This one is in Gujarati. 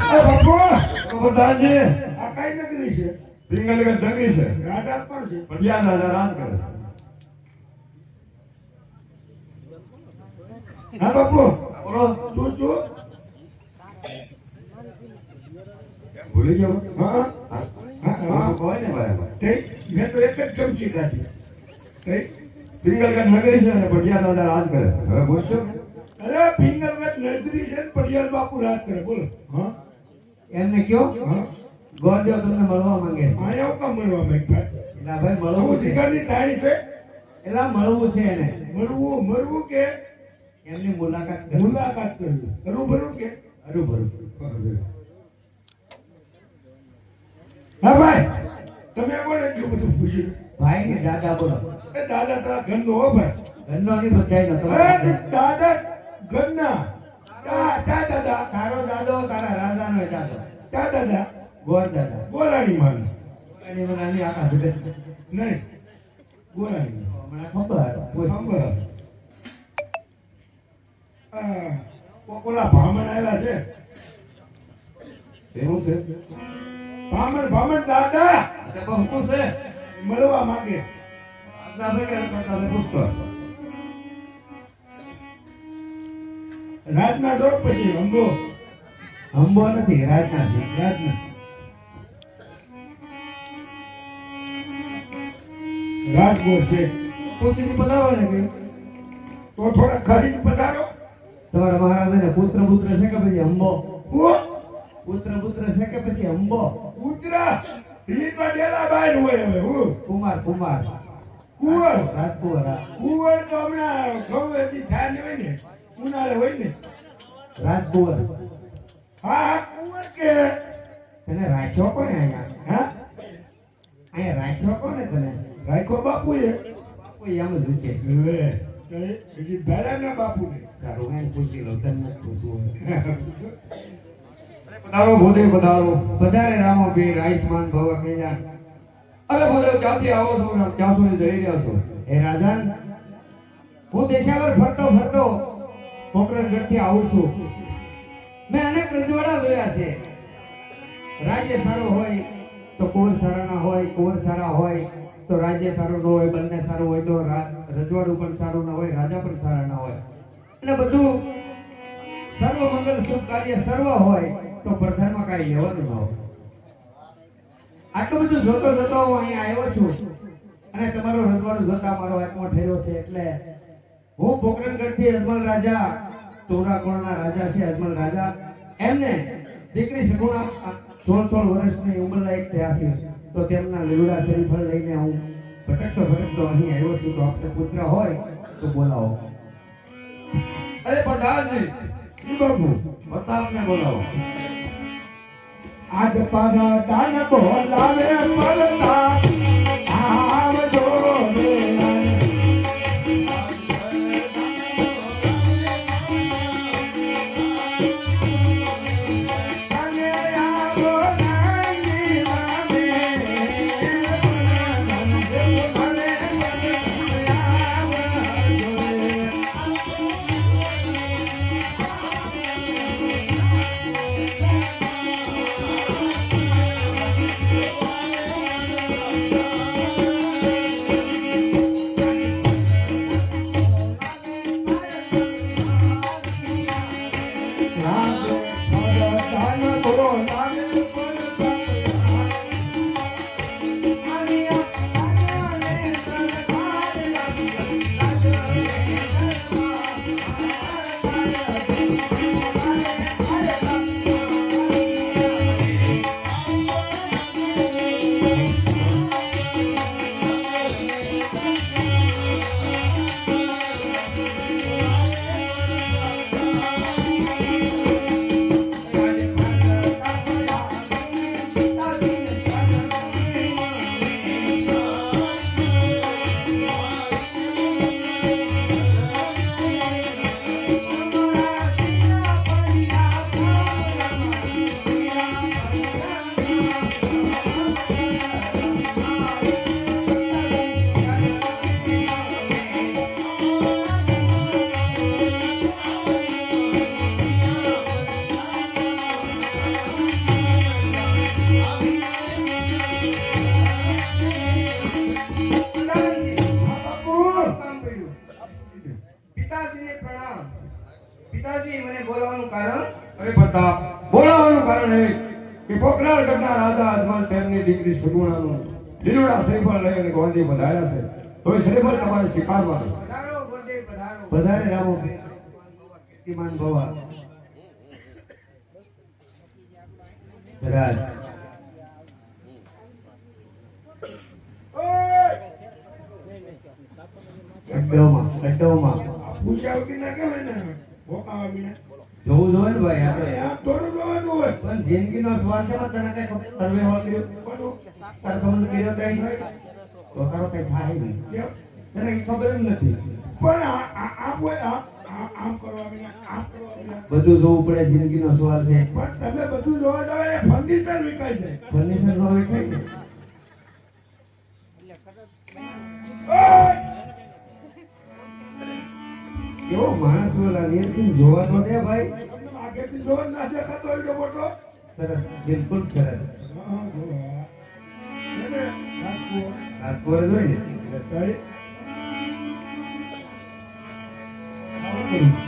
પ્રધાનજી આ કઈ નગરી છે? પિંગલગઢ નગરી છે. રાજા કોણ છે? પટિયાલ રાજા રાજ કરે છે. હા બાપુ બોલો. તું તું ભૂલી ગયો? હા હા હા કોઈ ને ભાઈ. તે મેં તો એક જ ચમચી કાઢી. તે પિંગલગઢ નગરી છે અને પટિયાલ રાજા રાજ કરે છે. હવે પૂછશો? અરે પિંગલગઢ નગરી છે ને પટિયાલ બાપુ રાજ કરે. બોલો. હા એમને કયો હા ગોરદેવ તમને મળવા માંગે છે. આયા હું કામ મળવા માંગતા? એલા ભાઈ મળવું આવું છે. જીગરની તાળી છે? એલા મળવું છે એને. મરવું કે એમની મુલાકાત કરવી. મુલાકાત કરવી? હરું કે હરુભરું. હા ભાઈ તમે કોણ એટલું બધું પૂછ્યું? ભાઈ ને દાદા બોલો. એ દાદા તારા ઘરનો હો ભાઈ. ઘરનો નહીં બધાયનો એ તમારો. દાદા ઘરના ચા દાદા તારો દાદો તારા રાજાનો દાદો. ચા દાદા ગોર દાદા. ગોરાણી માન અને મને આની આખા જગત નહીં ગોરાણી હમણાં ખબર કોઈ ખબર કોકોલા ભામણ આવ્યા છે. એવું છે? ભામણ દાદા તે બહુ શું છે? મળવા માંગે. આજના છે કે કરતા છે પૂછતો. રાતના જોડ પછી હંબો હંબો નથી રાજના છે. રાતના રાજગોર છે પૂછીને પધારો ને કે તો થોડા ખરીને પધારો. તમારા મહારાજાને પુત્ર છે કે પછી હંબો? હું પુત્ર છે કે પછી હંબો? ઉતરા ઈ તો ડેલા બાર હોય. હવે હું કુમાર કુંવર રાજકુંવર. કુંવર તો હમણાં ઘઉંથી થાય હોય ને ઉનાળે હોય ને. રાજકુંવર. હા કુંવર કે તને રાખ્યો કોને અહીંયા? હા અહીંયા રાખ્યો કોને તને? રાખો બાપુ એ કોઈ એમ જ છે. હજી ભેળાના બાપુ ને તારું એને પૂછી લો, તને નથી પૂછવું. પધારો ભૂદેવ પધારો. વધારે રામો પીર આયુષ્માન ભવ કલ્યાણ. અરે ભૂદેવ ક્યાંથી આવો છો ને ક્યાં સુધી જઈ રહ્યા છો? હે રાજન, હું દેશાવર ફરતો પોકરણગઢથી આવું છું. મેં અનેક રજવાડા જોયા છે. રાજ્ય સારું હોય તો કુંવર સારા ના હોય, કુંવર સારા હોય તો રાજ્ય સારું ન હોય, બંને સારું હોય તો રજવાડું પણ સારું ના હોય, રાજા પણ સારા ના હોય. અને બધું સર્વ મંગલ શુભ કાર્ય સર્વ હોય તો પ્રધાનમાં કાંઈ લેવાનું ન હોય. આટલું બધું જોતો હું અહીંયા આવ્યો છું અને તમારો રજવાડું જોતા મારો આત્મા ઠર્યો છે. એટલે હું પોકરણગઢથી અજમલ રાજા, તોરાકોણના રાજા છે અજમલ રાજા, એમને દીકરી સગુણા 16 વર્ષની ઉંમરલાયક થયા છે. તો તેમના લીવડા શરીફળ લઈને હું ભટકતો અહીં આવ્યો છું. તો આપણે પુત્ર હોય તો બોલાવો. અરે પ્રધાનજી ઈ બાપુ પ્રતાપને બોલાવો. આજ પાના દાન બોલાવે પરતા આવજો રે. અને આવો નાની લાવે મને આવજો રે. બોલાવવાનું કારણ એ કે પોકરાળ ગઢના રાજા અજમાલ તેમની દીકરી સગુણાનું લીલુડા શ્રીફળ લઈને ગોંધી પધાર્યા છે. તોય શ્રીફળ તમારે સ્વીકારવાનું છે. પધારો ગુરુદેવ, પધારો. પધારે રામો કીર્તિમાન ભવા. ધરાજ. અડ્ડોમાં પૂછ્યા વગર કેમ એને ભોકાવા વિના જોવું જોઈએ ને ભાઈ આપણે. આ થોડું જોવાનું હોય પણ જિંદગીનો સ્વાર્થ છે, તને કઈ તરવે હોળ કર્યો, બધું તારો સંબંધ કર્યો કઈ તો તારો કઈ થાય નહીં. કેમ? તને કઈ ખબર જ નથી. પણ આમ હોય આમ કરવા વિના આમ કરવા વિના બધું જોવું પડે, જિંદગીનો સવાલ છે. પણ તમે બધું જોવા જાવ એ ફર્નિચર વિકાય છે. ફર્નિચર નો હોય કઈ ને. ઓય! એવો માણસ બોલા નિયતિ જોવા તો દે ભાઈ. તમને આગળથી જોવા ના દેખાતો હોય તો મોટો સરસ, બિલકુલ સરસ. હા જોવા એને રાજકોટ રાજકોટ જ હોય ને. એટલે તઈ આવું